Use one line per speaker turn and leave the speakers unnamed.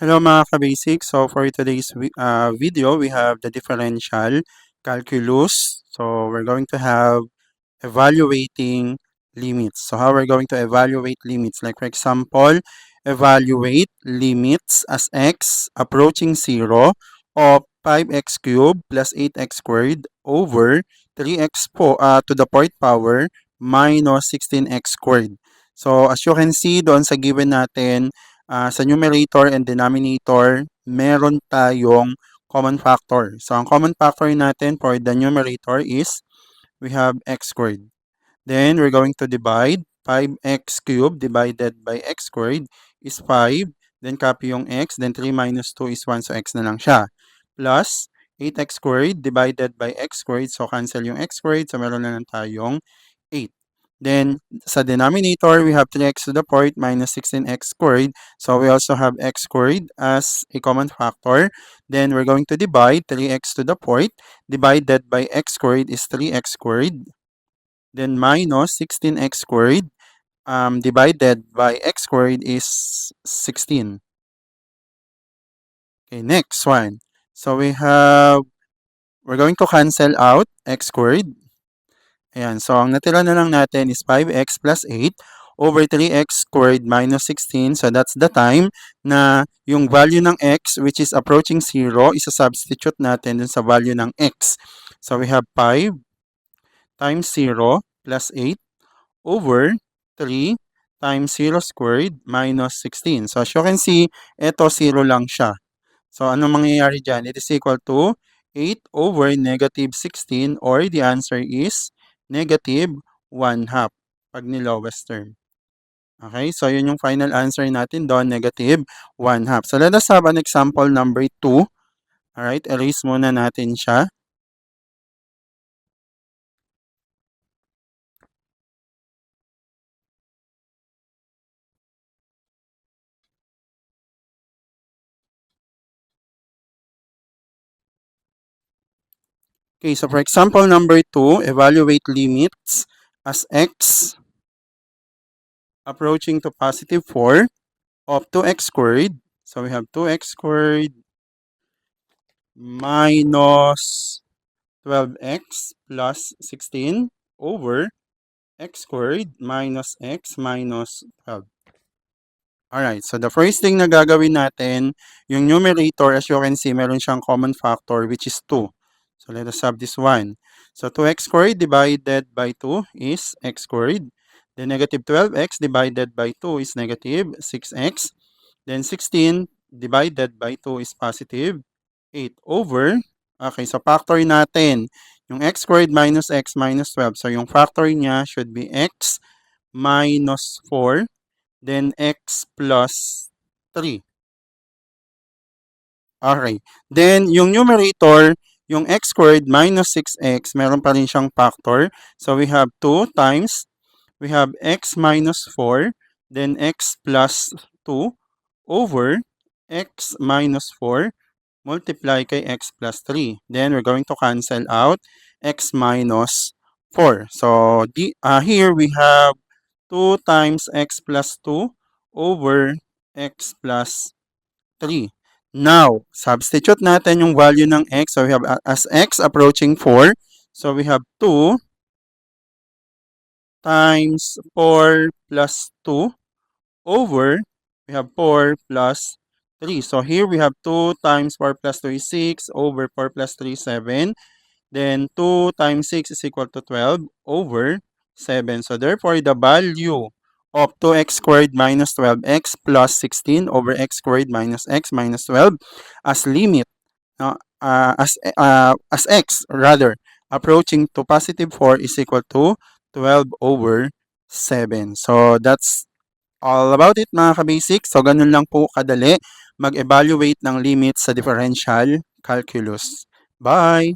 Hello mga ka-basic. So for today's video, we have the differential calculus. So we're going to have evaluating limits. So how we're going to evaluate limits? Like for example, evaluate limits as x approaching 0 of 5x cubed plus 8x squared over 3x to the fourth power minus 16x squared. So as you can see doon sa given natin, sa numerator and denominator, meron tayong common factor. So ang common factor natin for the numerator is we have x squared. Then we're going to divide 5x cubed divided by x squared is 5. Then copy yung x. Then 3 minus 2 is 1. So x na lang siya. Plus 8x squared divided by x squared. So cancel yung x squared. So meron na lang tayong 8. Then sa denominator, we have 3x to the fourth minus 16x squared. So we also have x squared as a common factor. Then we're going to divide 3x to the fourth divided by x squared is 3x squared. Then minus 16x squared divided by x squared is 16. Okay, next one. So we're going to cancel out x squared. Ayan, so ang natira na lang natin is 5x plus 8 over 3x squared minus 16. So that's the time na yung value ng x which is approaching 0, isa-substitute natin dun sa value ng x. So we have 5 times 0 plus 8 over 3 times 0 squared minus 16. So as you can see, ito 0 lang siya. So ano mangyayari dyan? It is equal to 8 over negative 16 or the answer is negative 1/2 pag ni-lowest term. Okay, so yun yung final answer natin doon, negative 1/2. So let us have an example number 2. Alright, erase muna natin siya. Okay, so for example number 2, evaluate limits as x approaching to positive 4 of 2x squared. So we have 2x squared minus 12x plus 16 over x squared minus x minus 12. Alright, so the first thing na gagawin natin, yung numerator, as you can see, meron siyang common factor which is 2. So let us have this one. So 2x squared divided by 2 is x squared. Then negative 12x divided by 2 is negative 6x. Then 16 divided by 2 is positive 8 over, okay, so factor natin, yung x squared minus x minus 12. So yung factor niya should be x minus 4, then x plus 3. Okay. Then yung numerator, yung x squared minus 6x, meron pa rin siyang factor. So we have 2 times, we have x minus 4, then x plus 2 over x minus 4 multiply kay x plus 3. Then we're going to cancel out x minus 4. So here we have 2 times x plus 2 over x plus 3. Now, substitute natin yung value ng x. So we have as x approaching 4. So we have 2 times 4 plus 2 over, we have 4 plus 3. So here we have 2 times 4 plus 2 is 6 over 4 plus 3 is 7. Then 2 times 6 is equal to 12 over 7. So therefore, the value of 2x squared minus 12x plus 16 over x squared minus x minus 12 as limit, as x rather, approaching to positive 4 is equal to 12 over 7. So that's all about it mga ka-basic. So ganun lang po kadali mag-evaluate ng limits sa differential calculus. Bye!